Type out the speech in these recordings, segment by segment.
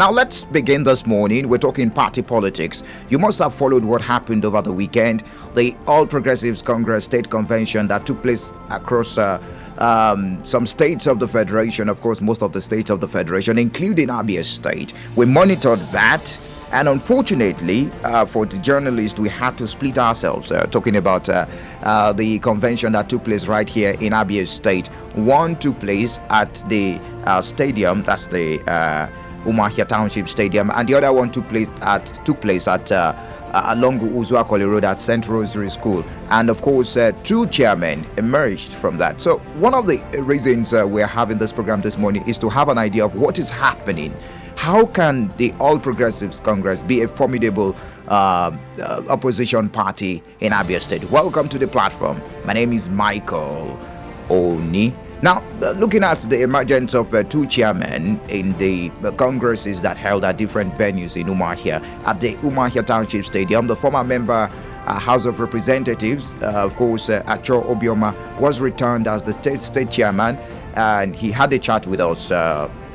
Now, let's begin this morning. We're talking party politics. You must have followed what happened over the weekend. The All Progressives Congress State Convention that took place across some states of the Federation, of course, most of the states of the Federation, including Abia State. We monitored that. And unfortunately, for the journalists, we had to split ourselves talking about the convention that took place right here in Abia State. One took place at the stadium, that's the Umuahia Township Stadium, and the other one took place at along Uzuakoli Road at St. Rosary School. And of course, two chairmen emerged from that. So one of the reasons we're having this program this morning is to have an idea of what is happening. How can the All Progressives Congress be a formidable opposition party in Abia State? Welcome to the platform. My name is Michael Oni. Now, looking at the emergence of two chairmen in the congresses that held at different venues in Umuahia, at the Umuahia Township Stadium, the former member House of Representatives, of course, Acho Obioma, was returned as the state chairman, and he had a chat with us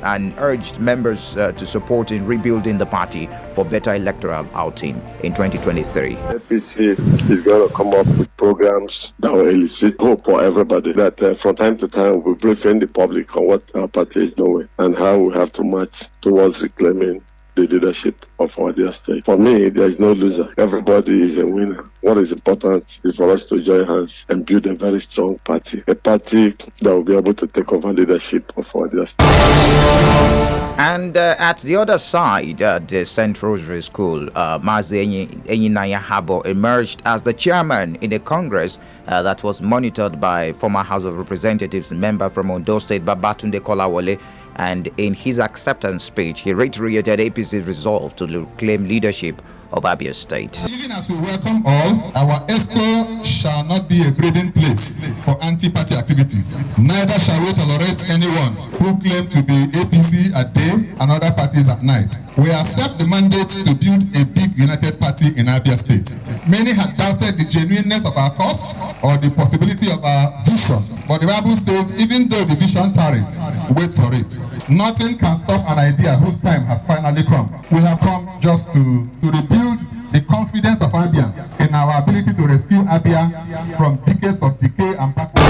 and urged members to support in rebuilding the party for better electoral outing in 2023. APC is going to come up with programs that will elicit hope for everybody, that from time to time we're briefing the public on what our party is doing and how we have to march towards reclaiming the leadership of our dear state. For me, there is no loser. Everybody is a winner. What is important is for us to join hands and build a very strong party, a party that will be able to take over leadership of our dear state. And at the other side, the St. Rosary School, Mazi Enyinaya Habo emerged as the chairman in a congress that was monitored by former House of Representatives member from Ondo State, Babatunde Kolawole. And in his acceptance speech, he reiterated APC's resolve to claim leadership of Abia State. Even as we welcome all, our ESCO shall not be a breeding place for anti-party activities. Neither shall we tolerate anyone who claims to be APC at day and other parties at night. We accept the mandate to build a big united party in Abia State. Many had doubted the genuineness of our cause or the possibility of our vision. But the Bible says, even though the vision tarries, wait for it. Nothing can stop an idea whose time has finally come. We have come just to rebuild the confidence of Abians in our ability to rescue Abia from decades of decay and backward.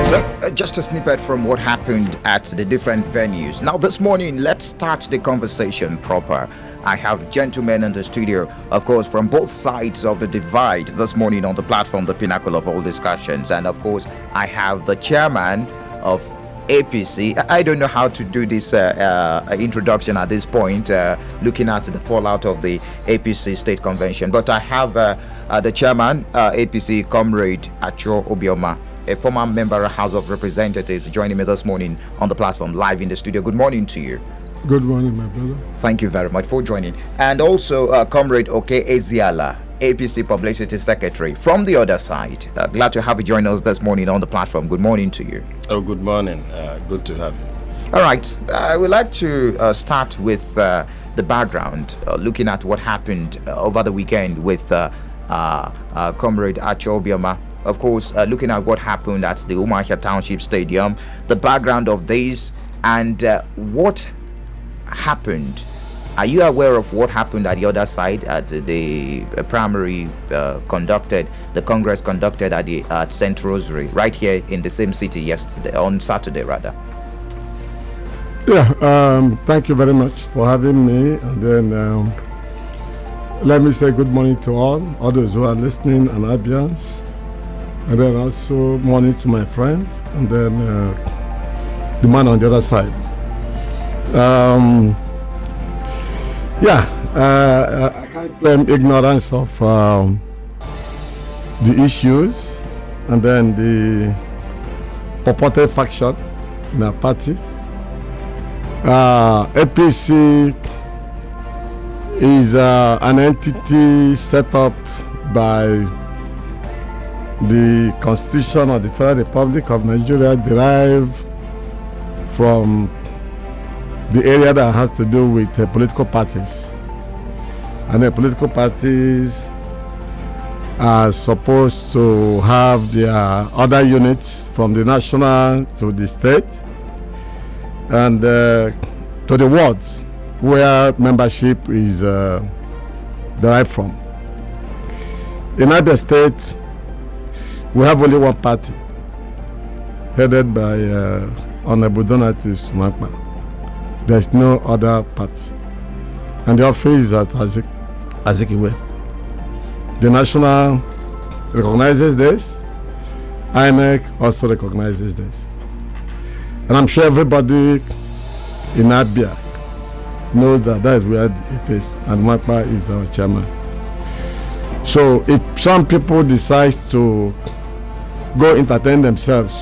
So, just a snippet from what happened at the different venues. Now, this morning, let's start the conversation proper. I have gentlemen in the studio, of course, from both sides of the divide this morning on the platform, the pinnacle of all discussions. And of course, I have the chairman of APC. I don't know how to do this introduction at this point, looking at the fallout of the APC state convention. But I have the chairman, APC Comrade Acho Obioma, a former member of House of Representatives, joining me this morning on the platform live in the studio. Good morning to you. Good morning, my brother. Thank you very much for joining. And also Comrade Okey Ezeala, APC Publicity Secretary from the other side. Glad to have you join us this morning on the platform. Good morning to you. Oh, good morning. Good to have you. All right. I would like to start with the background, looking at what happened over the weekend with Comrade Acho Obioma. Of course, looking at what happened at the Umuahia Township Stadium, the background of this, and what happened. Are you aware of what happened at the other side at the primary conducted, the Congress conducted at St. Rosary, right here in the same city yesterday, on Saturday rather? Yeah, thank you very much for having me. And then let me say good morning to all those who are listening and Abians. And then also morning to my friend, and then the man on the other side. I can't claim ignorance of the issues and then the purported faction in our party. APC is an entity set up by the Constitution of the Federal Republic of Nigeria, derived from the area that has to do with political parties. And the political parties are supposed to have their other units from the national to the state. And to the wards where membership is derived from. In Abia State, we have only one party, headed by Honorable Donatus Makba. There is no other party. And the office is at Azikiwe. The national recognizes this. INEC also recognizes this. And I'm sure everybody in Abia knows that that is where it is. And Makba is our chairman. So if some people decide to go entertain themselves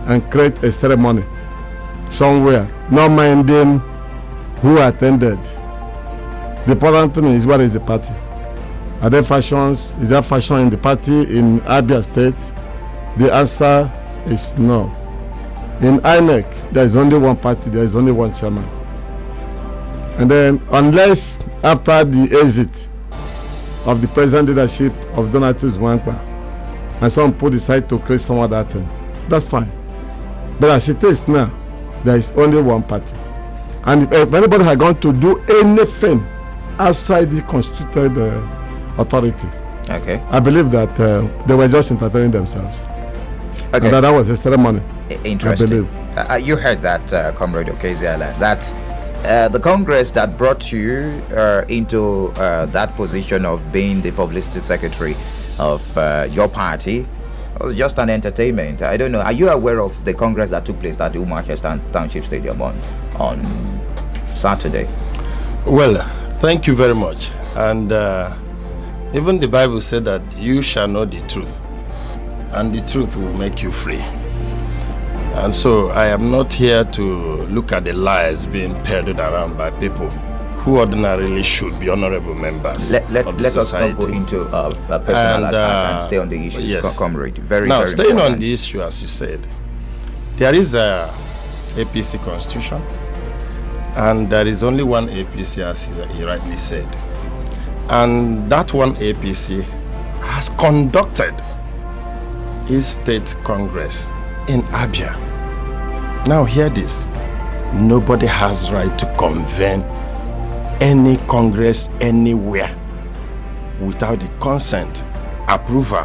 and create a ceremony somewhere, not minding who attended, the important thing is, what is the party? Are there fashions? Is there fashion in the party in Abia State? The answer is no. In INEC, there is only one party, there is only one chairman. And then, unless after the exit of the present leadership of Donatus Wankpa, and some people decide to create some other thing, that's fine. But as it is now, there is only one party. And if anybody had gone to do anything outside the constituted authority, okay, I believe that they were just entertaining themselves. Okay. And that was a ceremony. Interesting. You heard that, Comrade Okey Ezeala. That's the Congress that brought you into that position of being the publicity secretary of your party. It was just an entertainment. I don't know. Are you aware of the Congress that took place at the Umahiya Township Stadium on Saturday? Well, thank you very much. And even the Bible said that you shall know the truth, and the truth will make you free. And so I am not here to look at the lies being peddled around by people who ordinarily should be honorable members. Let us not go into personal attack and stay on the issues, yes. Comrade. Very staying important. On the issue, as you said, there is a APC constitution, and there is only one APC, as he rightly said. And that one APC has conducted his state congress in Abia. Now hear this. Nobody has right to convene any congress anywhere without the consent, approval,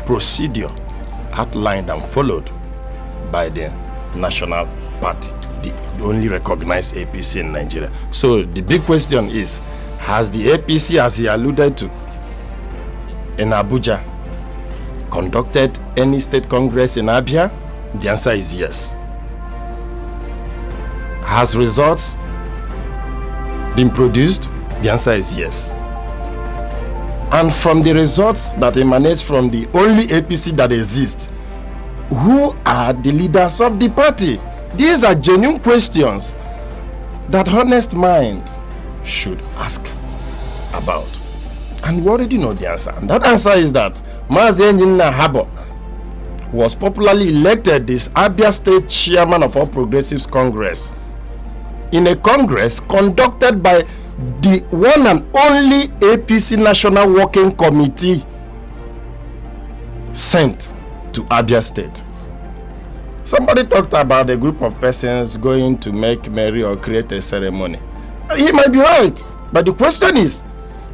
procedure outlined and followed by the national party, the only recognized APC in Nigeria. So the big question is, has the APC, as he alluded to, in Abuja, conducted any state congress in Abia? The answer is yes. Has results been produced? The answer is yes. And from the results that emanate from the only APC that exists, who are the leaders of the party? These are genuine questions that honest minds should ask about. And we already know the answer. And that answer is that Mazi Enjinna Habo was popularly elected this Abia State Chairman of All Progressives Congress in a congress conducted by the one and only APC National Working Committee sent to Abia State. Somebody talked about a group of persons going to make merry or create a ceremony. He might be right, but the question is,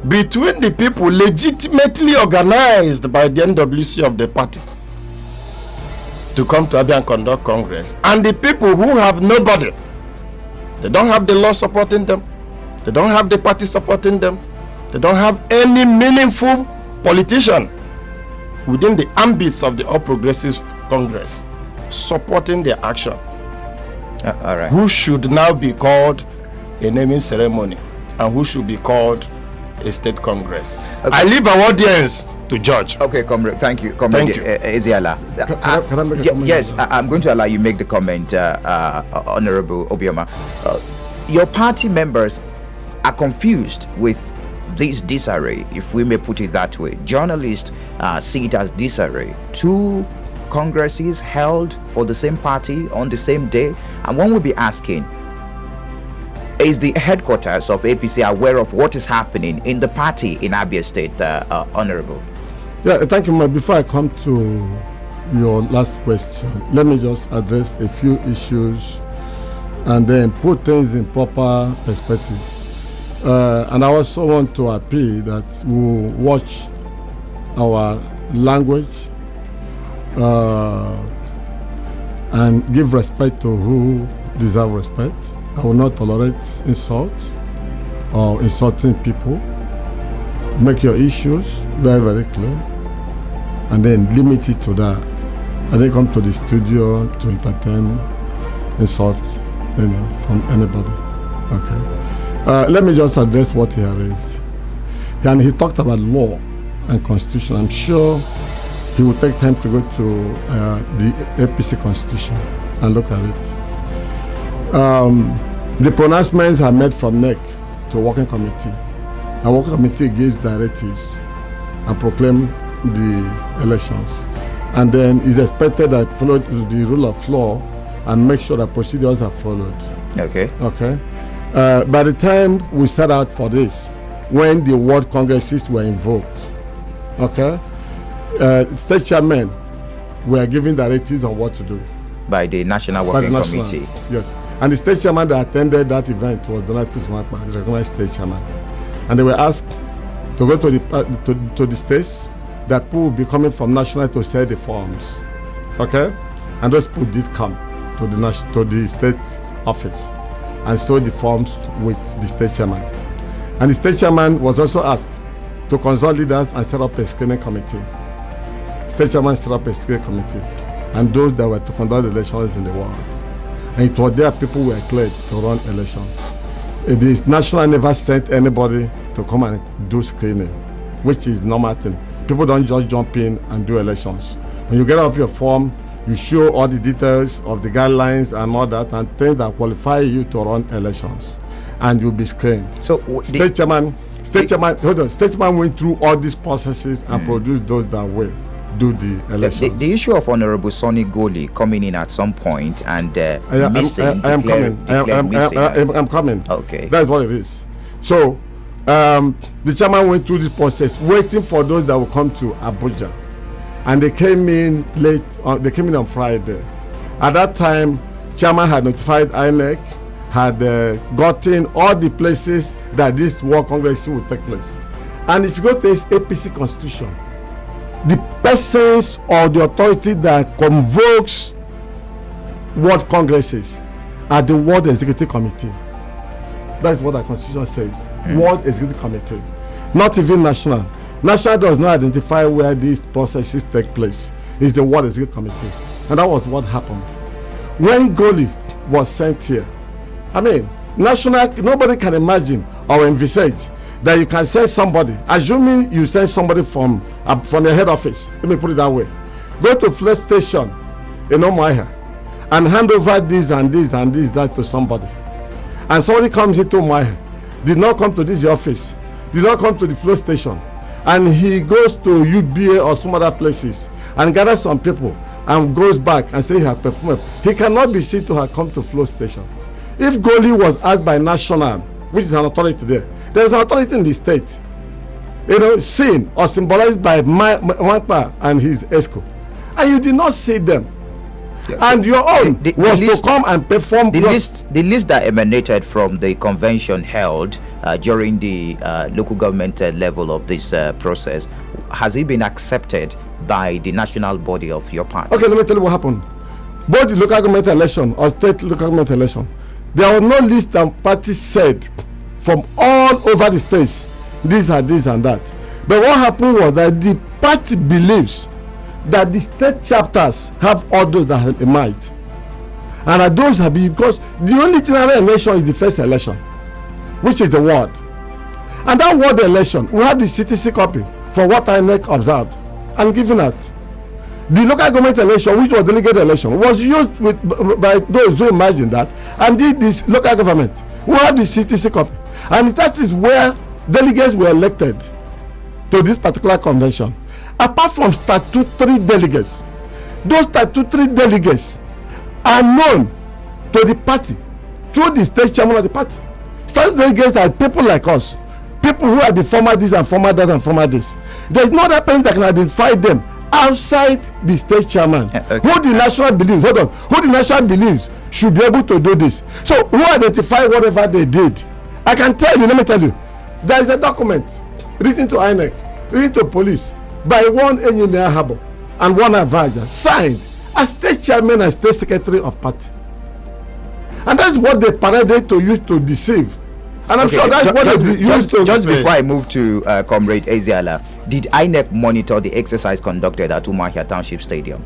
between the people legitimately organized by the NWC of the party to come to Abia and conduct Congress, and the people who have nobody, they don't have the law supporting them, they don't have the party supporting them, they don't have any meaningful politician within the ambits of the All Progressives Congress supporting their action. All right. Who should now be called a naming ceremony and who should be called a state congress? Okay. I leave our audience to judge. Okay, Comrade. Thank you, Comrade Ezeala. Can I make a comment? Yes, I'm going to allow you make the comment, Honorable Obioma. Your party members are confused with this disarray, if we may put it that way. Journalists see it as disarray. Two congresses held for the same party on the same day, and one will be asking, is the headquarters of APC aware of what is happening in the party in Abia State, Honorable? Yeah, thank you, before I come to your last question, let me just address a few issues and then put things in proper perspective. And I also want to appeal that we watch our language and give respect to who deserve respect. I will not tolerate insults or insulting people. Make your issues very, very clear, and then limit it to that. I didn't come to the studio to entertain insults, from anybody. Okay. Let me just address what he has raised. And he talked about law and constitution. I'm sure he will take time to go to the APC constitution and look at it. The pronouncements are made from NEC to working committee. A working committee gives directives and proclaim the elections. And then it's expected that follow the rule of law and make sure that procedures are followed. Okay. Okay. By the time we set out for this, when the World Congresses were invoked, okay, state chairmen were giving directives on what to do. By the National Working Committee. Yes. And the state chairman that attended that event was Donatus Mwakpa, the recognized state chairman. And they were asked to go to the states that people will be coming from national to sell the forms. Okay? And those people did come to the state office and sold the forms with the state chairman. And the state chairman was also asked to consult leaders and set up a screening committee. State chairman set up a screening committee, and those that were to conduct elections in the wards. And it was there people were cleared to run elections. The national never sent anybody to come and do screening, which is normal thing. People don't just jump in and do elections. When you get up your form, you show all the details of the guidelines and all that, and things that qualify you to run elections, and you'll be screened. So state chairman went through all these processes and produced those that will do the elections. The issue of Honorable Sonny Goli coming in at some point and missing. I'm coming. Okay. That's what it is. So the chairman went through this process, waiting for those that will come to Abuja. And they came in late. They came in on Friday. At that time, chairman had notified INEC, had gotten all the places that this World Congress would take place. And if you go to this APC constitution, the persons or the authority that convokes World Congresses are the World Executive Committee. That's what our constitution says. World Executive Committee, not even national. National does not identify where these processes take place. It's the World Executive Committee. And that was what happened. When Goli was sent here, I mean, national, nobody can imagine or envisage that you can send somebody, assuming you send somebody from your head office, let me put it that way, go to flight station in Umuahia and hand over this and this and this, that to somebody. And somebody comes into Umuahia, did not come to this office, did not come to the flight station, and he goes to UBA or some other places and gathers some people and goes back and say he has performed. He cannot be seen to have come to flow station. If Goli was asked by national, which is an authority there is an authority in the state, seen or symbolized by Mwakpa and his ESCO, and you did not see them. And your own was to come and perform. The list that emanated from the convention held during the local government level of this process, has it been accepted by the national body of your party? Okay, let me tell you what happened. Both the local government election or state local government election, there was no list and party said from all over the states, this and this and that. But what happened was that the party believes that the state chapters have all those that have emerged, and that those have been, because the only general election is the first election, which is the ward, and that ward election we have the CTC copy for what INEC observed and given out. The local government election, which was delegate election, was used by those who imagined that and did this local government. We have the CTC copy, and that is where delegates were elected to this particular convention. Apart from statutory delegates, those statutory delegates are known to the party through the state chairman of the party. Statutory delegates are people like us, people who are the former this and former that and former this. There is no other person that can identify them outside the state chairman. Okay. Who the national believes should be able to do this. So who identify whatever they did? I can tell you, let me tell you, there is a document written to INEC, written to police by one engineer Habo and one advisor, signed as state chairman and state secretary of party. And that's what they paraded to use to deceive. And I'm sure that's what they used to. Just before I move to Comrade Ezeala, did INEC monitor the exercise conducted at Umuahia Township Stadium?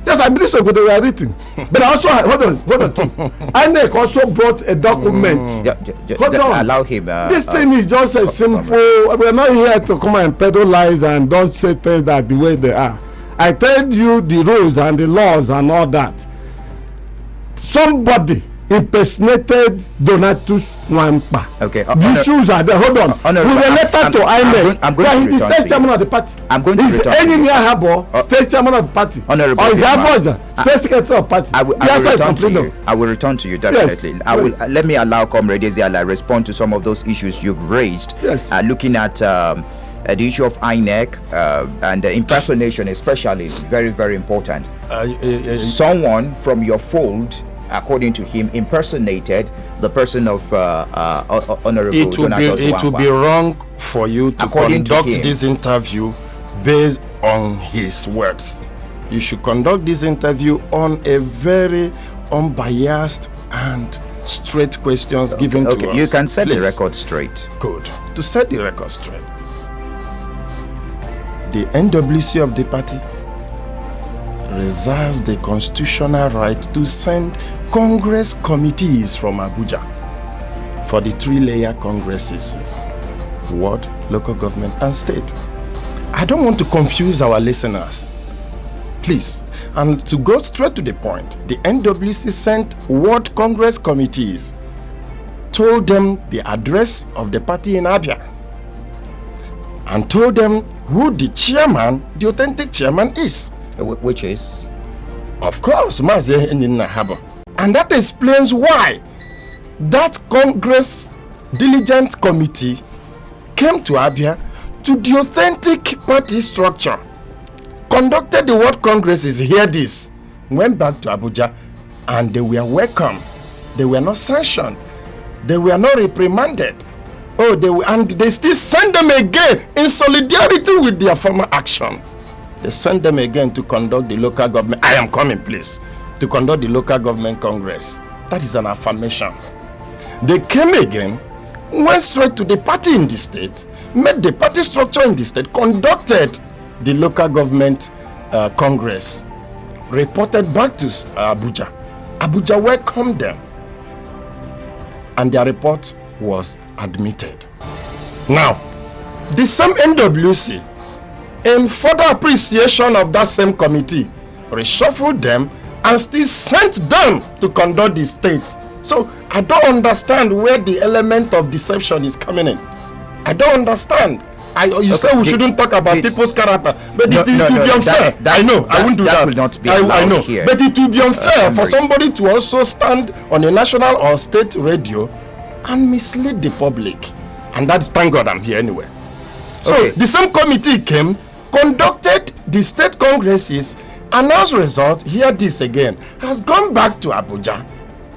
Yes, I believe so, but they were written. But also, hold on. INEC also brought a document. Allow him. This thing is just a simple. We're not here to come and peddle lies and don't say things that the way they are. I tell you the rules and the laws and all that. Somebody impersonated Donatus Nwampa. Okay. The issues are there. Hold on. With a letter to INEC. I'm going to he's the state chairman of the party. I'm going to return to you. Is engineer Habo state chairman of the party? Honorable. Or is the state secretary of the party? I will return to you definitely. Yes. I will. Let me allow Comrade Ezeala respond to some of those issues you've raised. Yes. Looking at the issue of INEC and impersonation, especially, very, very important. Someone from your fold, according to him, impersonated the person of Honorable Donatus Nwampa. It would be wrong for you to conduct this interview based on his words. You should conduct this interview on a very unbiased and straight questions given to us. You can set the record straight. Good. To set the record straight, the NWC of the party reserves the constitutional right to send Congress committees from Abuja for the 3-layer congresses, ward, local government, and state. I don't want to confuse our listeners, please. And to go straight to the point, the NWC sent ward Congress committees, told them the address of the party in Abia, and told them who the chairman, the authentic chairman, is. Which is? Of course, Mazi Habo. And that explains why that Congress diligent committee came to Abia to the authentic party structure, conducted the World Congresses, hear this, went back to Abuja, and they were welcome. They were not sanctioned. They were not reprimanded. And they still send them again in solidarity with their former action. They send them again to conduct the local government. I am coming, please. To conduct the local government congress. That is an affirmation. They came again, went straight to the party in the state, made the party structure in the state, conducted the local government congress, reported back to Abuja. Abuja welcomed them, and their report was admitted. Now, the same NWC, in further appreciation of that same committee, reshuffled them and still sent them to conduct the state. So I don't understand where the element of deception is coming in. I don't understand. You say we shouldn't talk about people's character, but it will be unfair. I know, I won't do that. Will not be I know, here. But it will be unfair for somebody to also stand on a national or state radio and mislead the public. And that's, thank God I'm here anyway. So the same committee came, conducted the state congresses, and as a result, hear this again, has gone back to Abuja.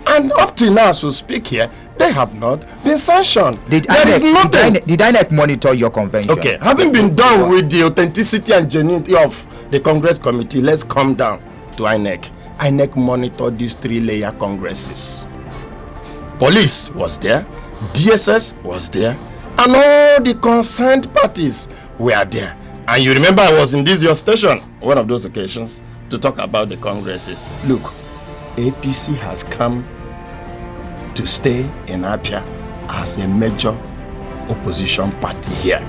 And up to now, as we speak here, they have not been sanctioned. Did INEC monitor your convention? Okay, having been done with the authenticity and genuinity of the Congress committee, let's come down to INEC. INEC monitored these 3-layer congresses. Police was there, DSS was there, and all the concerned parties were there. And you remember I was in this your station, one of those occasions, to talk about the congresses. Look, APC has come to stay in Abia as a major opposition party here.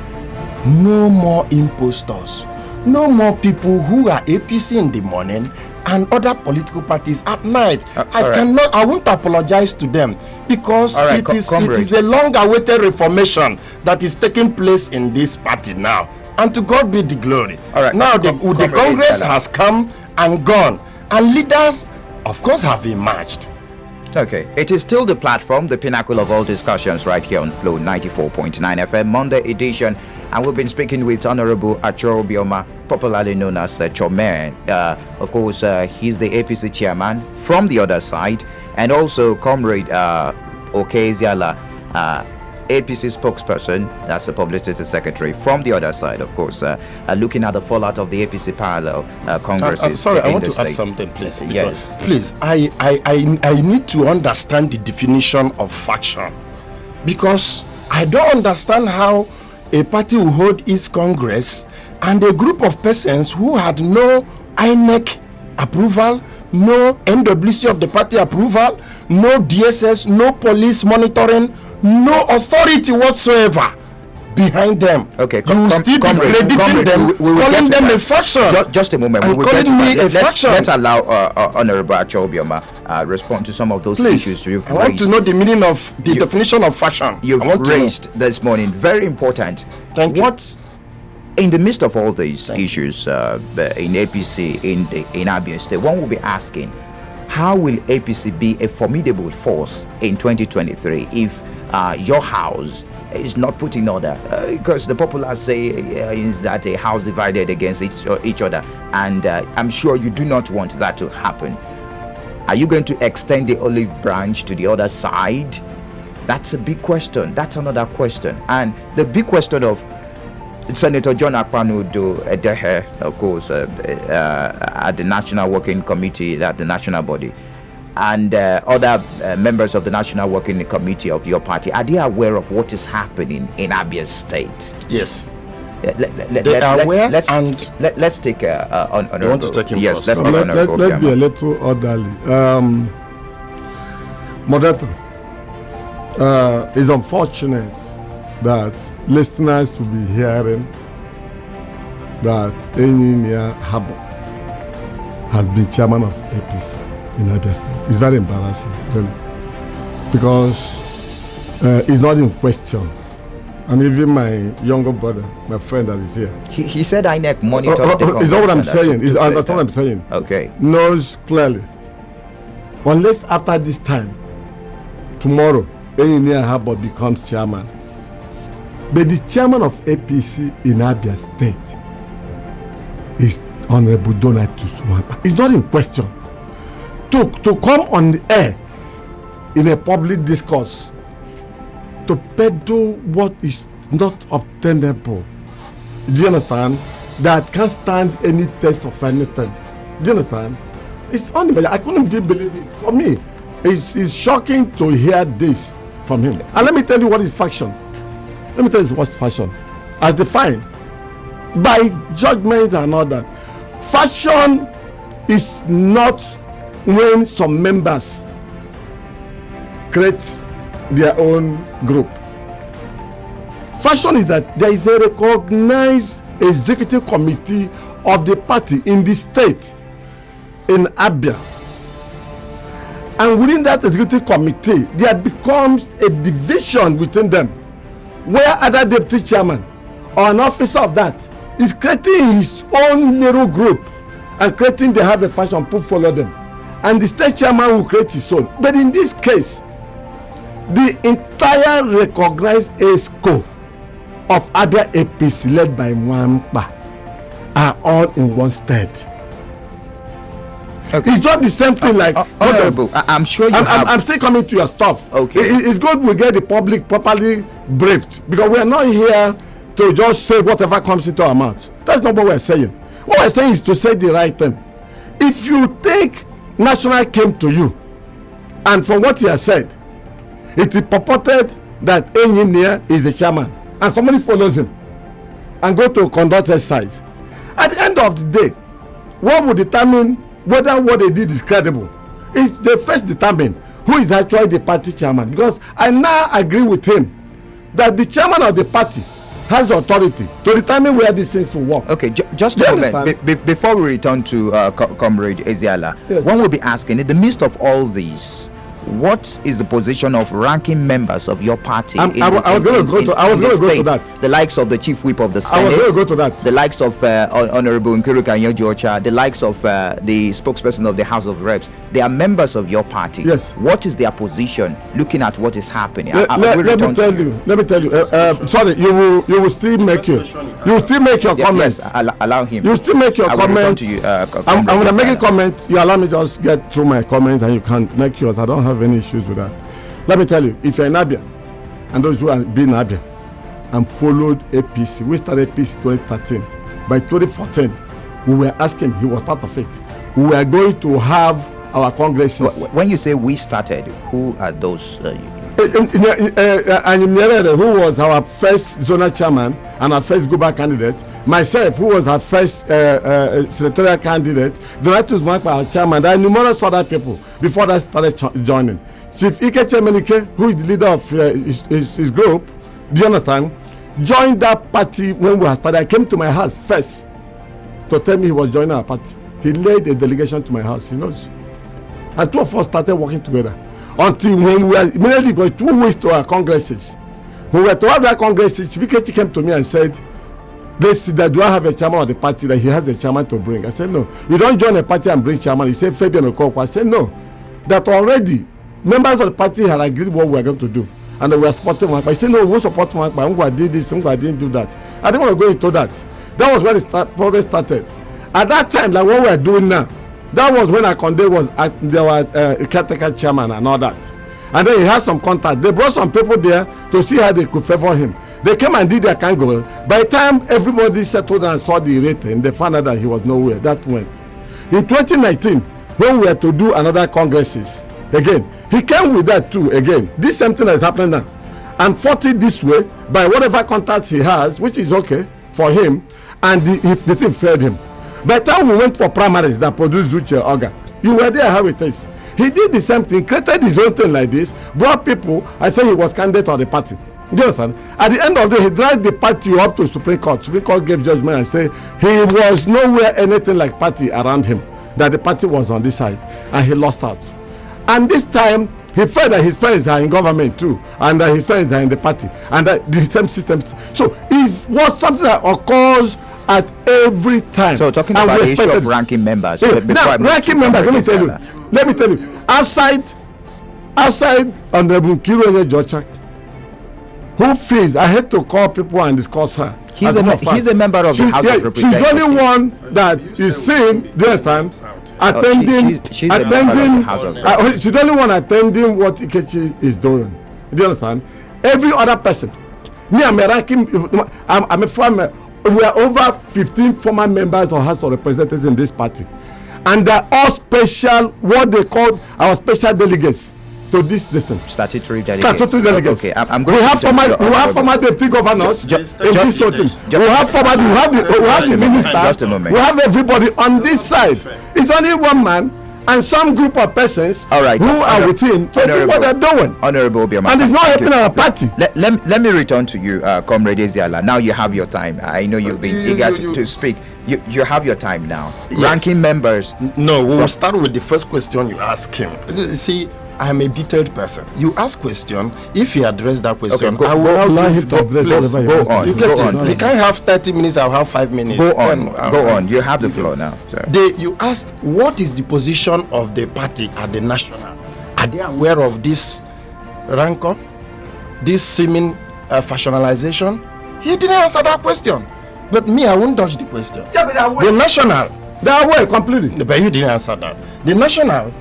No more impostors. No more people who are APC in the morning and other political parties at night. I won't apologize to them because it is a long-awaited reformation that is taking place in this party now. And to God be the glory. Now the Congress has come and gone, and leaders, of course, have emerged. Okay, it is still the platform, the pinnacle of all discussions right here on Flow 94.9 FM, Monday edition. And we've been speaking with Honorable Acho Bioma, popularly known as the Chomen. Of course, he's the APC chairman from the other side. and also Comrade Okey Ezeala, APC spokesperson, that's the publicity secretary, from the other side, of course, looking at the fallout of the APC parallel congresses. Sorry, I want to state. add something, please. Yes. Please, I need to understand the definition of faction, because I don't understand how a party will hold its congress and a group of persons who had no INEC approval, no NWC of the party approval, no DSS, no police monitoring, no authority whatsoever behind them. Okay, you will still be crediting them, calling them a faction. Just a moment. And calling me a faction. Let's allow Honorable Achobioma respond to some of those issues you've raised. I want to know the meaning of the definition of faction. You've raised this morning. Very important. Thank you. What, in the midst of all these issues in APC, in Abia State, one will be asking, how will APC be a formidable force in 2023 if your house is not put in order? Because the popular say is that a house divided against each other, and I'm sure you do not want that to happen. Are you going to extend the olive branch to the other side? That's a big question. That's another question. And the big question of Senator John Akpanu-Addo Edehe, of course, at the National Working Committee, at the national body, and other members of the National Working Committee of your party, are they aware of what is happening in Abia State? Yes. They are aware, and let's take honorable. You want to take him yes, first? let's take honorable. Let's be a little orderly. Moderator, it's unfortunate that listeners will be hearing that Engineer Habo has been chairman of APC in Abia State. It's very embarrassing, really, because it's not in question. And even my younger brother, my friend that is here, he said INEC monitors the convention. Is that what I'm saying? That's what I'm saying. Okay. Knows clearly. Unless after this time, tomorrow, Engineer Habo becomes chairman. But the chairman of APC in Abia State is Honorable Donatus Mwapa. It's not in question. To come on the air in a public discourse to peddle what is not obtainable, do you understand? That can't stand any test of anything. Do you understand? It's unbelievable. I couldn't even believe it. For me, it's shocking to hear this from him. And let me tell you what is faction. Let me tell you what's fashion. As defined by judgments and all that. Fashion is not when some members create their own group. Fashion is that there is a recognized executive committee of the party in the state, in Abia. And within that executive committee, there becomes a division between them, where other deputy chairman or an officer of that is creating his own little group and creating they have a fashion to follow them, and the state chairman will create his own. But in this case, the entire recognized ESCO of Abia APC led by Mwamba are all in one state. Okay. It's not the same thing like honorable. I'm sure you I'm still coming to your stuff. Okay. It's good we get the public properly briefed, because we are not here to just say whatever comes into our mouth. That's not what we're saying. What we're saying is to say the right thing. If you think National came to you, and from what he has said, it is purported that Engineer is the chairman, and somebody follows him and go to conduct exercise, at the end of the day, what will determine whether what they did is credible is they first determine who is actually the party chairman. Because I now agree with him that the chairman of the party has authority to determine where these things will work. Okay, just a moment. Before we return to Comrade Ezeala, yes, one will be asking, in the midst of all these, what is the position of ranking members of your party? I was going to go to that. The likes of the chief whip of the Senate. I was going to go to that. The likes of Honorable Nkiru Kanyo-Ocha, the likes of the spokesperson of the House of Reps. They are members of your party. Yes. What is their position looking at what is happening? Let me tell you. Sorry, you will still make your comments. Yes, allow him. You still make your comments. I'm going to make a comment. You allow me just get through my comments and you can make yours. I don't have any issues with that. Let me tell you, if you're in Abia, and those who have been in Abia and followed APC, we started APC 2013. By 2014, we were asking, he was part of it, we were going to have our congresses. When you say we started, who are those? Who was our first zonal chairman and our first Guba candidate, myself, who was our first secretarial candidate, Donatus Makpa, our chairman. There are numerous other people before that started joining. Chief Ike Chemenike, who is the leader of his group, do you understand, joined that party when we started. Came to my house first to tell me he was joining our party. He led a delegation to my house, he knows. And two of us started working together. Until when we were immediately going 2 weeks to our congresses. When we were to have that congresses, Chief Ike came to me and said, that do I have a chairman of the party that he has a chairman to bring? I said, no. You don't join a party and bring chairman. He said, Fabian Okoko. I said, no. That already members of the party had agreed what we were going to do. And they were supporting Mwakpa. He said, no, we won't support Mwakpa. Mwakpa did this, Mwakpa didn't do that. I didn't want to go into that. That was when the progress started. At that time, like what we are doing now, that was when Akonde was there were caretaker chairman and all that. And then he had some contact. They brought some people there to see how they could favor him. They came and did their kangaroo. By the time everybody settled and saw the rating, they found out that he was nowhere. That went. In 2019, when we were to do another congresses, again, he came with that too. Again, this same thing is happening now. And fought it this way by whatever contact he has, which is okay for him, and the thing failed him. By the time we went for primaries that produced Uche Oga, you were there how it is. He did the same thing, created his own thing like this, brought people. I said he was candidate of the party. Do you understand? At the end of the day, he dragged the party up to Supreme Court. Supreme Court gave judgment and said he was nowhere anything like party around him, that the party was on this side, and he lost out. And this time, he felt that his friends are in government too, and that his friends are in the party, and that the same system. So it was something that occurs at every time. So talking about the issue of ranking members. Now, ranking members, let me tell you, outside Honorable Nkiru Kanyo-Ocha, who feels, I had to call people and discuss her. He's a member of the House of Representatives. She's the only one that is seen, do you understand, attending. She's the only one attending what Ikechi is doing. Do you understand? Every other person. Me, I'm a ranking. I'm a former. We are over 15 former members of House of Representatives in this party, and they're all special. What they call our special delegates to this distance. Statutory delegates. Okay, I'm going. We have former deputy governors in this whole thing. We have the minister. Just a moment. We have everybody on this side. It's only one man and some group of persons who are with him to do what they're doing. Honorable Obioma, and it's not helping our party. Let me return to you, Comrade Ezeala. Now you have your time. I know you've been eager to speak. You have your time now. Yes. Ranking members. No, we'll start with the first question you ask him. See, I am a detailed person. You ask question. If you address that question, okay, I will allow him to address. Go on. You can't have 30 minutes. I'll have 5 minutes. Go on. You have the floor now. You asked what is the position of the party at the national. Are they aware of this rancor, this seeming fashionalization? He didn't answer that question. But me, I won't dodge the question. Yeah, but the national, they are aware completely. But you didn't answer that. The national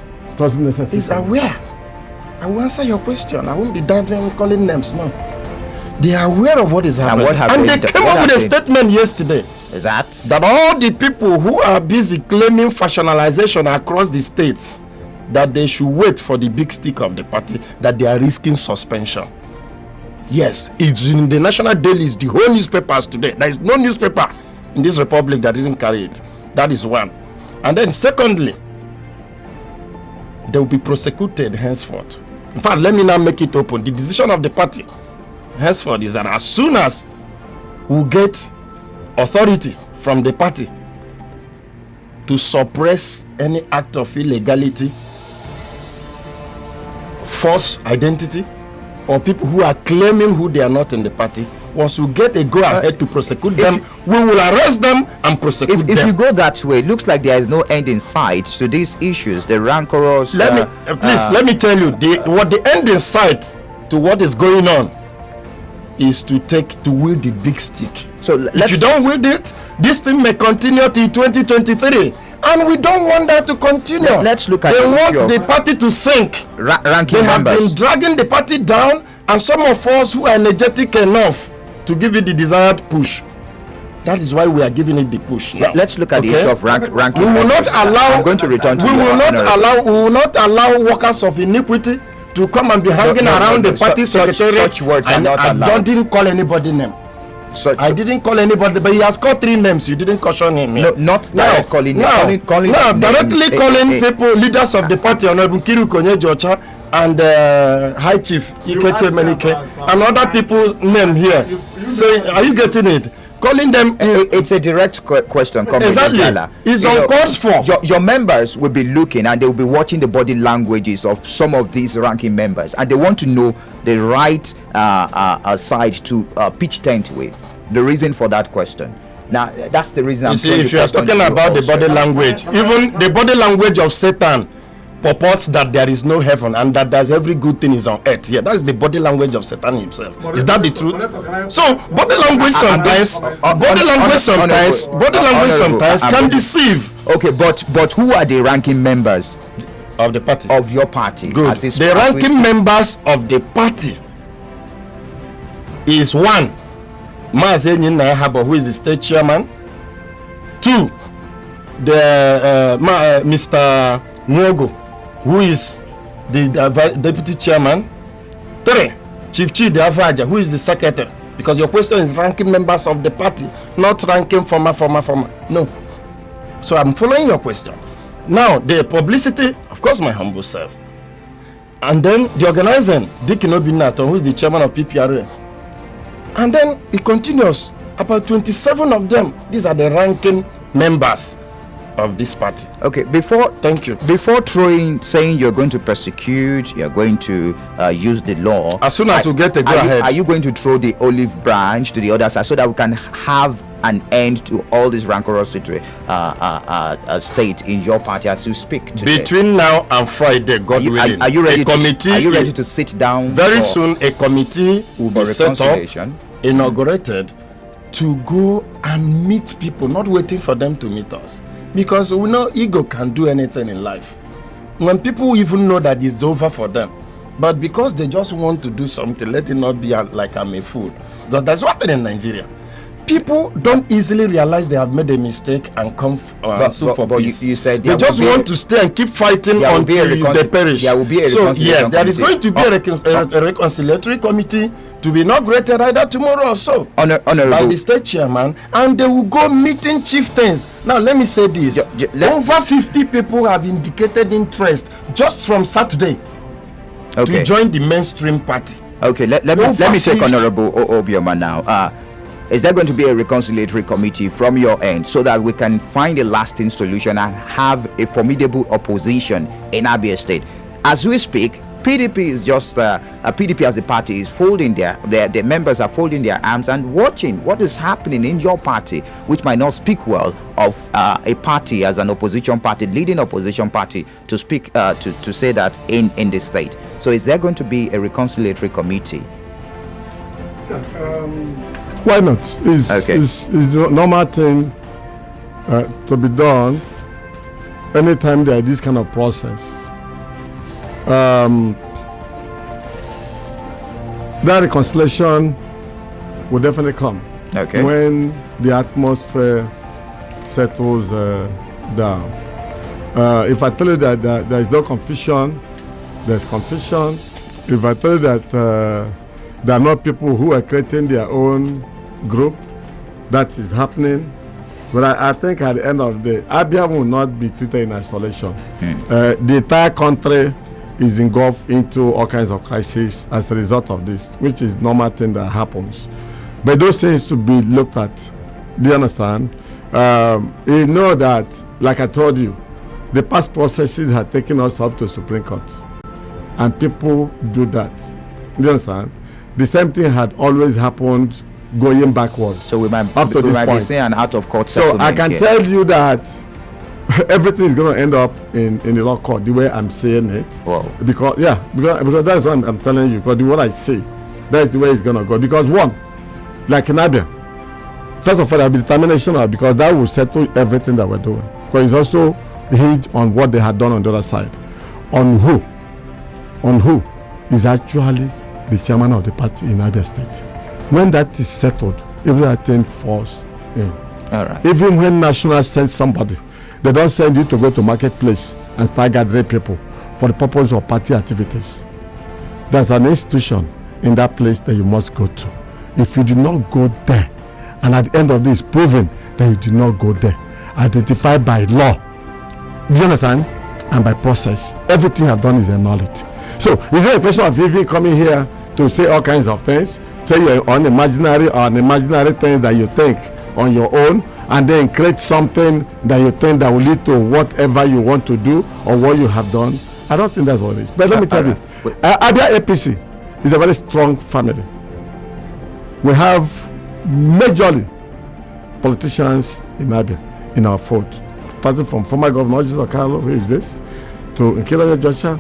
is aware. I will answer your question. I won't be diving calling names. No, they are aware of what is happening. And they came up with a statement yesterday that all the people who are busy claiming fashionalization across the states, that they should wait for the big stick of the party, that they are risking suspension. Yes, it's in the national dailies, the whole newspapers today. There is no newspaper in this republic that didn't carry it. That is one. And then secondly, they will be prosecuted henceforth. In fact, let me now make it open. The decision of the party henceforth is that as soon as we get authority from the party to suppress any act of illegality false identity or people who are claiming who they are not in the party, once we get a go ahead to prosecute them, we will arrest them and prosecute them. If you go that way, it looks like there is no end in sight to these issues, the rancorous. Let me tell you, what the end in sight to what is going on is to wield the big stick. So if you don't wield it, this thing may continue till 2023. And we don't want that to continue. Let's look at they want the party to sink. Ranking they have members. been dragging the party down, and some of us who are energetic enough to give it the desired push. That is why we are giving it the push now. Let's look at the issue of ranking. We will not allow. I'm going to return to. We will not allow workers of iniquity to come and be hanging around the party secretariat. Such words are not allowed. I didn't call anybody name. I didn't call anybody, but he has called 3 names. You didn't caution him. No, not calling. Directly calling people, leaders of the party, Honorable Kiru Konye Jocha and High Chief Ikeche Menike, and other people's name here. Say, are you getting it? Calling them. It's a direct question. Exactly. It's uncalled for. Your members will be looking and they will be watching the body languages of some of these ranking members, and they want to know the right side to pitch tent with. The reason for that question. Now, that's the reason. If you are talking about the body language, even the body language of Satan purports that there is no heaven and that there's every good thing is on earth. Yeah, that's the body language of Satan himself. Is that the truth? So body language sometimes can deceive. Okay, but who are the ranking members of the party? Of your party? Good. The ranking members of the party is 1, Mazenyin Nahabo, who is the state chairman. 2, the Mr. Nwogo, who is the deputy chairman. 3, Chief Chidi Avaja, who is the secretary. Because your question is ranking members of the party, not ranking former. No. So I'm following your question. Now, the publicity, of course, my humble self. And then the organizing, Dick Nobinato, who is the chairman of PPRA. And then it continues. About 27 of them, these are the ranking members of this party. Okay, thank you. Before saying you're going to persecute, you're going to use the law. As soon as we get a go ahead. Are you going to throw the olive branch to the other side so that we can have an end to all this rancorosity state in your party as you speak today? Between now and Friday, God willing, are you ready to sit down? Very soon, a committee will be set up, inaugurated, to go and meet people, not waiting for them to meet us. Because we know ego can do anything in life. When people even know that it's over for them, but because they just want to do something, let it not be like I'm a fool. Because that's one thing in Nigeria. People don't easily realize they have made a mistake and come for peace. You said they just want to stay and keep fighting until they perish. There will be a so yes, there is going to be a reconciliatory committee to be inaugurated either tomorrow or so by the state chairman, and they will go meeting chieftains. Now let me say this: over 50 people have indicated interest just from Saturday to join the mainstream party. Okay, let me take Honorable Obioma now. Is there going to be a reconciliatory committee from your end so that we can find a lasting solution and have a formidable opposition in Abia State? As we speak, PDP is just PDP as a party is folding their members are folding their arms and watching what is happening in your party, which might not speak well of a party as an opposition party, leading opposition party, to speak to say that in the state. So is there going to be a reconciliatory committee? Why not? It's the normal thing to be done anytime there is this kind of process. That reconciliation will definitely come when the atmosphere settles down. If I tell you that there is no confusion, there's confusion. If I tell you that there are not people who are creating their own group, that is happening. But I think at the end of the day, Abia will not be treated in isolation. The entire country is engulfed into all kinds of crises as a result of this, which is normal thing that happens. But those things to be looked at. Do you understand? You know that, like I told you, the past processes have taken us up to Supreme Court. and people do that. You understand? The same thing had always happened going backwards. So we might, up to this point. Be seeing an out of court so settlement. I can tell you that everything is going to end up in the law court the way I'm saying it. Wow. Because that's what I'm telling you. Because what I say, that's the way it's going to go. Because one, like in Abia, first of all, there'll be determination because that will settle everything that we're doing. Because it's also hinged on what they had done on the other side. On who is actually the chairman of the party in Abia State. When that is settled, everything falls in. All right. Even when National sends somebody, they don't send you to go to marketplace and start gathering people for the purpose of party activities. There's an institution in that place that you must go to. If you do not go there, and at the end of this, proven that you did not go there, identified by law, do you understand? And by process, everything you have done is a nullity. So, is there a question of even coming here to say all kinds of things? Say you're on imaginary things that you think on your own, and then create something that you think that will lead to whatever you want to do or what you have done? I don't think that's what it is. But let me tell you, Abia APC is a very strong family. We have majorly politicians in Abia in our fold, starting from former Governor Jesus Carlo, who is this, to Nkilonye Joshua,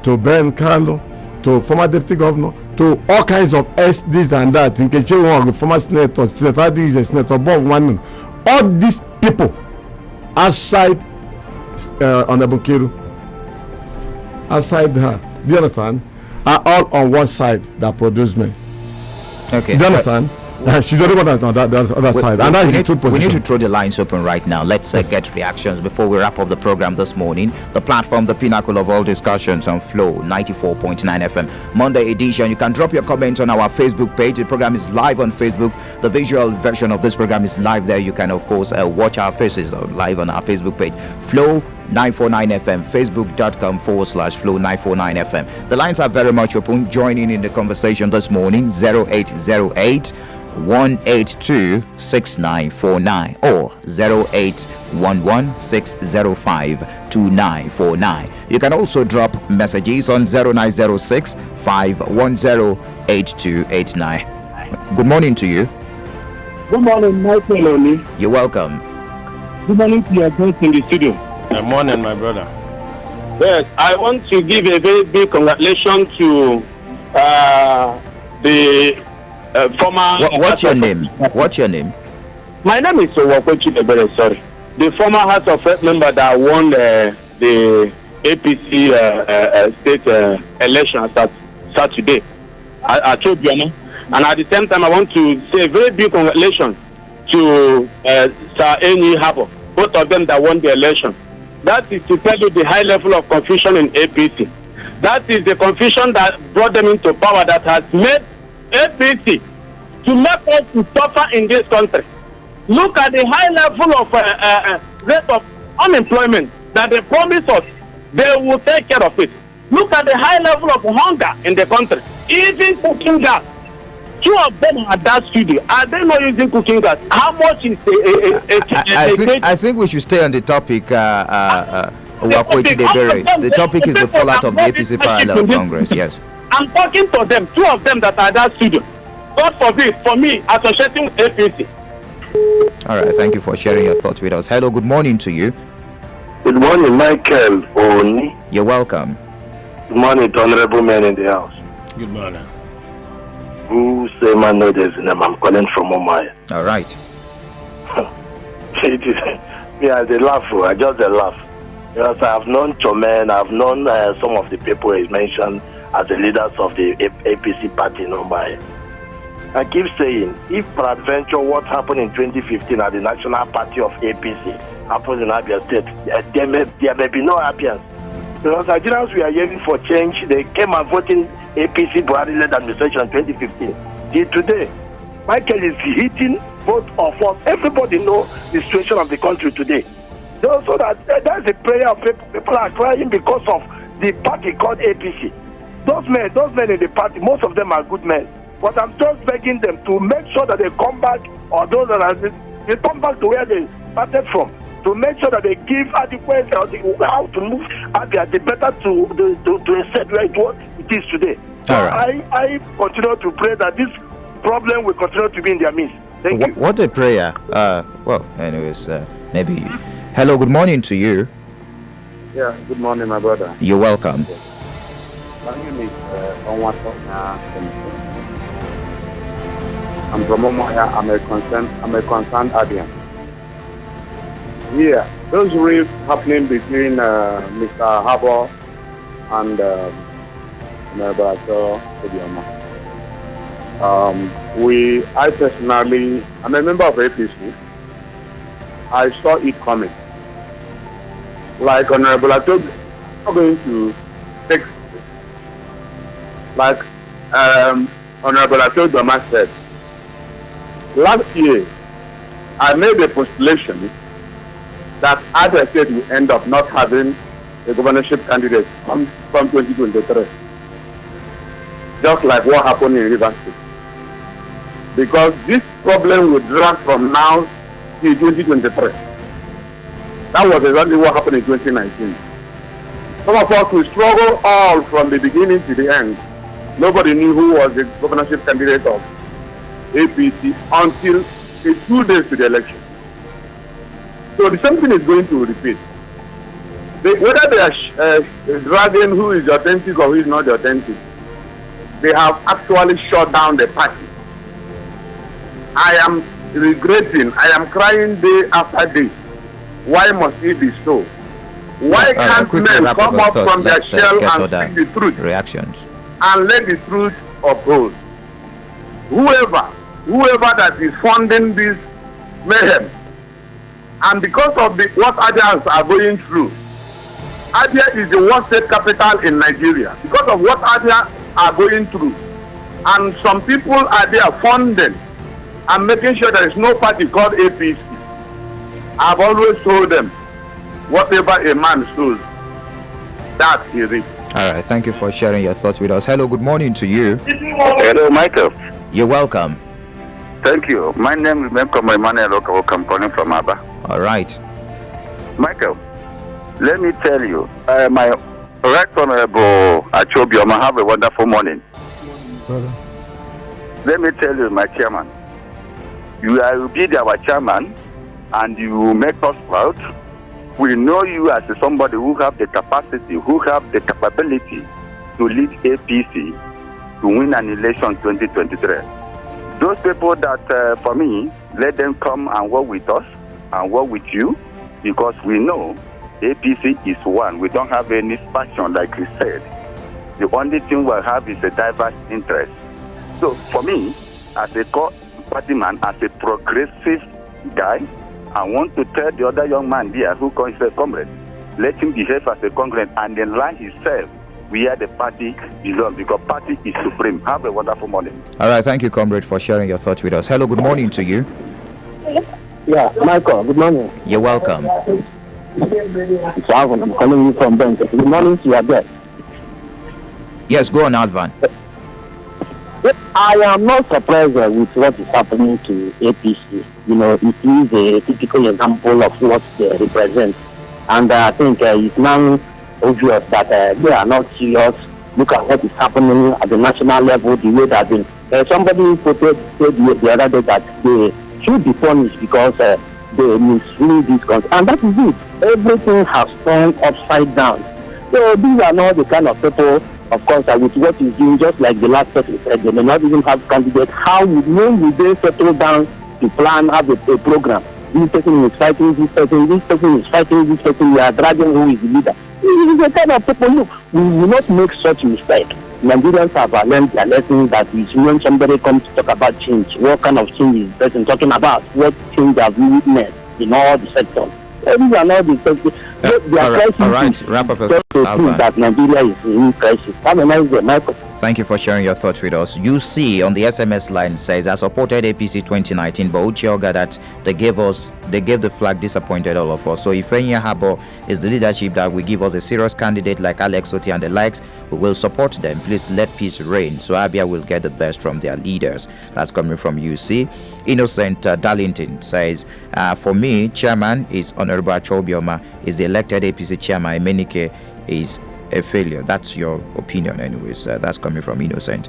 to Ben Carlo, to former Deputy Governor, to all kinds of SDs and that, Nkechi, former Senator, Senator Bob Wannen, all these people outside Honorable Kiru, outside her, do you understand, are all on one side that produce me. Okay. Do you understand? She's the only one that's on that other side, and that is the true position. We need to throw the lines open right now. Let's get reactions before we wrap up the program this morning. The platform, the pinnacle of all discussions on Flow 94.9 FM, Monday edition. You can drop your comments on our Facebook page. The program is live on Facebook. The visual version of this program is live there. You can, of course, watch our faces live on our Facebook page, Flow 949 FM, facebook.com/Flow 949 FM. The lines are very much open. Joining in the conversation this morning, 0808 182 6949 or 0811 605 2949. You can also drop messages on 0906 510 8289. Good morning to you. Good morning, Michael Oni. You're welcome. Good morning to your guest in the studio. Good morning, my brother. Yes, I want to give a very big congratulations to the former. What's your name? What's your name? My name is Okey. Sorry, the former House of Rep member that won the APC state election Saturday. I told you, and at the same time, I want to say a very big congratulations to Sir Enyi Harbour, both of them that won the election. That is to tell you the high level of confusion in APC. That is the confusion that brought them into power, that has made APC to make us to suffer in this country. Look at the high level of rate of unemployment that they promise us. They will take care of it. Look at the high level of hunger in the country. Even cooking gas. Two of them are that studio. Are they not using cooking gas? How much is I think we should stay on the topic. The topic is the fallout of the APC parallel Congress. Yes. I'm talking to them. Two of them that are that studio. God forbid, for me, associating with APC. All right. Thank you for sharing your thoughts with us. Hello. Good morning to you. Good morning, Michael Oni. You're welcome. Good morning to honorable men in the house. Good morning. Who say my know there's name? I'm calling from Omaya. All right. It is me as a laugh. I just a laugh. Because I have known Chomen, I've known some of the people he mentioned as the leaders of the APC party in Omaya. I keep saying, if peradventure what happened in 2015 at the National Party of APC happens in Abia State, there may be no happiness. Because Nigerians we are yearning for change. They came and voted APC Buhari-led administration in 2015. Till today, Michael is hitting both of us. Everybody knows the situation of the country today. So that's a prayer of people are crying because of the party called APC. Those men in the party, most of them are good men. But I'm just begging them to make sure that they come back, or those that are, they come back to where they started from. to make sure that they give adequate how to move Abia the better to accept where it is today. So right. I continue to pray that this problem will continue to be in their midst. Thank you. What a prayer. Well, anyways, maybe. Hello, good morning to you. Yeah, good morning, my brother. You're welcome. My name is Onwatonya. I'm from Omoya. I'm a concerned Abia. Yeah, those rifts happening between Mr. Harbour and Nebraska Obioma. I personally, I'm a member of APC. I saw it coming. Like Honorable Atog, I'm not going to take, like Honorable Atog said, last year, I made a postulation that Abia State will end up not having a governorship candidate from 2023. Just like what happened in Rivers State. Because this problem will drag from now to 2023. That was exactly what happened in 2019. Some of us will struggle all from the beginning to the end. Nobody knew who was the governorship candidate of APC until 2 days to the election. So the same thing is going to repeat. Whether they are dragging who is authentic or who is not authentic, they have actually shut down the party. I am regretting, I am crying day after day. Why must it be so? Why can't men come up from their shell and speak the truth? Reactions. And let the truth uphold. Whoever that is funding this mayhem, and because of what Abians are going through, Abia is the worst state capital in Nigeria. Because of what Abia are going through, and some people are there funding and making sure there is no party called APC. I've always told them, whatever a man sows, that he reaps. All right, thank you for sharing your thoughts with us. Hello, good morning to you. Hello, Michael. You're welcome. Thank you. My name is Emmanuel Okey. I'm calling from Abia. All right. Michael, let me tell you, my right honorable Achobioma, have a wonderful morning. Brother. Let me tell you, my chairman, you will be our chairman and you will make us proud. We know you as somebody who have the capacity, who have the capability to lead APC to win an election 2023. Those people that, for me, let them come and work with us and work with you, because we know APC is one. We don't have any faction, like you said. The only thing we have is a diverse interest. So for me, as a party man, as a progressive guy, I want to tell the other young man there who calls himself comrade, let him behave as a comrade and then line himself where the party belongs, because party is supreme. Have a wonderful morning. All right, thank you, comrade, for sharing your thoughts with us. Hello, good morning to you. Yeah, Michael, good morning. You're welcome. It's Alvin, I'm calling you from Benton. Good morning to your bed. Yes, go on, Alvan. I am not surprised with what is happening to APC. You know, it is a typical example of what they represent. And I think it's now obvious that they are not serious. Look at what is happening at the national level, the way that somebody said the other day that they should be punished because they mislead this country. And that is it. Everything has turned upside down. So these are not the kind of people, of course, with what is doing, just like the last person said, they may not even have candidates. When will they settle down to plan, have a program? This person is fighting this person is fighting this person, we are dragging who is the leader. This is the kind of people, look, we will not make such mistake. Nigerians have learned their lesson that is when somebody comes to talk about change, what kind of change is the person talking about? What change have we witnessed in all the sectors? These are not the sectors. All right, wrap up just to prove that Nigeria is in crisis. Have a nice day, Michael. Thank you for sharing your thoughts with us. UC on the SMS line says, I supported APC 2019, but Uchioga that they gave the flag disappointed all of us. So if Enya Habo is the leadership that will give us a serious candidate like Alex Oti and the likes, we will support them. Please let peace reign so Abia will get the best from their leaders. That's coming from UC. Innocent Darlington says, for me, chairman is Honorable Achobioma, is the elected APC chairman. Emenike is a failure. That's your opinion anyways. That's coming from Innocent.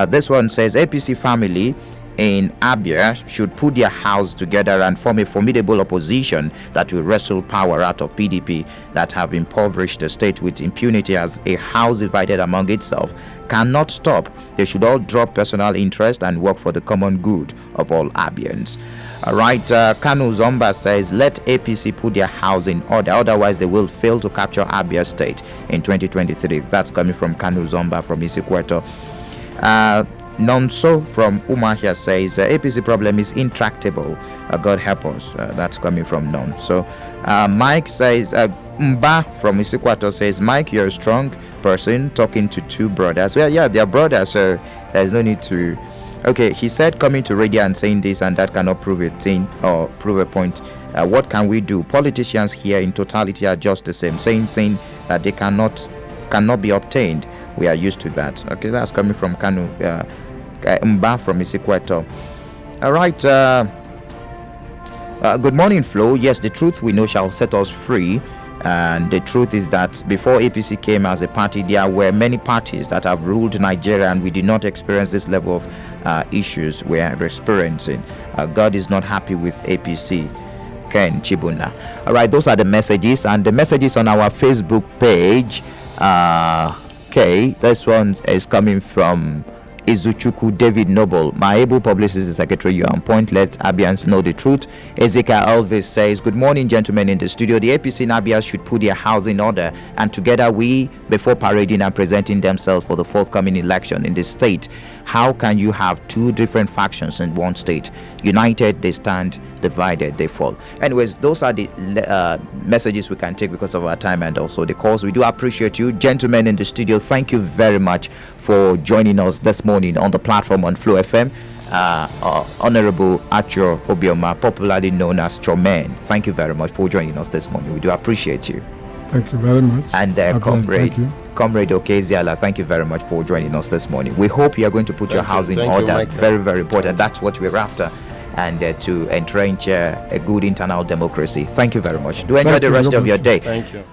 This one says APC family in Abia should put their house together and form a formidable opposition that will wrestle power out of PDP that have impoverished the state with impunity as a house divided among itself cannot stop. They should all drop personal interest and work for the common good of all Abians. All right, Kanu Zomba says, let APC put their house in order, otherwise they will fail to capture Abia State in 2023. That's coming from Kanu Zomba from Isikweto. Nonso from Umahia says, APC problem is intractable. God help us. That's coming from Nonso. Mike says, Mba from Isikwato says, Mike, you're a strong person talking to two brothers. Well, yeah, they're brothers, so there's no need to. Okay, he said coming to radio and saying this and that cannot prove a thing or prove a point. What can we do? Politicians here in totality are just the same thing that they cannot be obtained. We are used to that. Okay, that's coming from Kanu Mba from Isikweto. All right. Good morning, Flo. Yes, the truth we know shall set us free. And the truth is that before APC came as a party, there were many parties that have ruled Nigeria, and we did not experience this level of issues we are experiencing. God is not happy with APC. Ken Chibuna. All right, those are the messages, and the messages on our Facebook page. Okay, this one is coming from Izuchuku David Noble. My able publicity secretary, you are on point. Let Abians know the truth. Ezekiel Elvis says, good morning, gentlemen in the studio. The APC in Abia should put their house in order, and together we, before parading and presenting themselves for the forthcoming election in the state. How can you have two different factions in one state? United they stand, divided they fall. Anyways, those are the messages we can take because of our time and also the calls. We do appreciate you, gentlemen in the studio. Thank you very much for joining us this morning on the platform on Flow FM. Honorable Acho Obioma, popularly known as Chomen, thank you very much for joining us this morning. We do appreciate you. Thank you very much. And Comrade Okey Ezeala, thank you very much for joining us this morning. We hope you are going to put your house in order. Very, very important. That's what we're after. And to entrench a good internal democracy. Thank you very much. Do enjoy the rest of your day. Thank you.